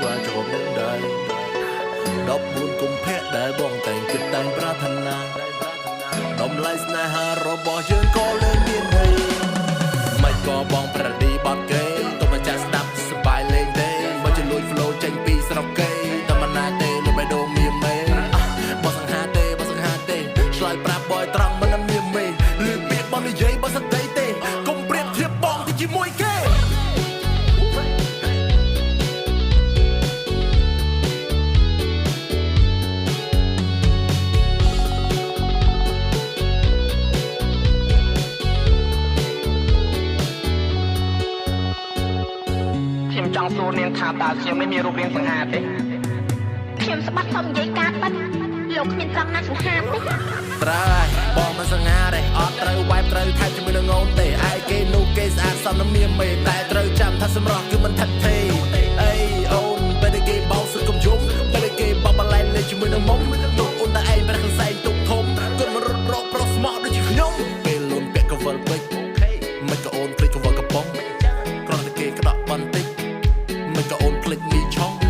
ว่าจะขอบនឹងដែរ14កុម្ភៈដែលបងតែងគិតតែងប្រាថ្នាតម្លៃស្នេហារបស់យើងក៏លើមានន័យមិនក៏បងប្រឌីបត់គេទុំតែចាស់ស្ដាប់សប្បាយលេងទេមកជលួច flow ចេញពីស្រុកគេតែមិនណាទេលើបេះដូងមានមេបើសង្ហាទេឆ្លើយប្រាប់បយត្រង់មិនមានមេលឺពាក្យបងនិយាយបើសក្តីទេកុំប្រៀបធៀបបងទៅជាមួយគេខ្ញុំចង់សួរនាងថាតើខ្ញុំមិនមានរូបរាងសង្ហាទេខ្ញុំស្បាត់សុំនិយាយការប៉ិនលោកគ្មានត្រង់ណាសង្ហាទេត្រូវបងមិនសង្ហាទេអត់ត្រូវវាយត្រូវថែមជាមួយនឹងអូនទេឯគេនោះគេស្អាតសំណាមមានមេតែត្រូវចាំថាសម្រស់គឺមិនថិតថេរអីអូនពេលតែគេបោកសុខកំយំពេលតែគេបោកបលែងលេជាមួយនឹងមុំទុកអូនតែឯងប្រះកសែងទុកធំគន់មករត់រកប្រុសស្មោះដូចជាខ្ញុំពេលលូនពាក់កវលពេជ្រមិនក៏អូនភ្លេចកវលកំប៉ុងគ្រាន់តែគេក្តក់បន្តិចមិនក៏អូនភ្លេចមីឆុង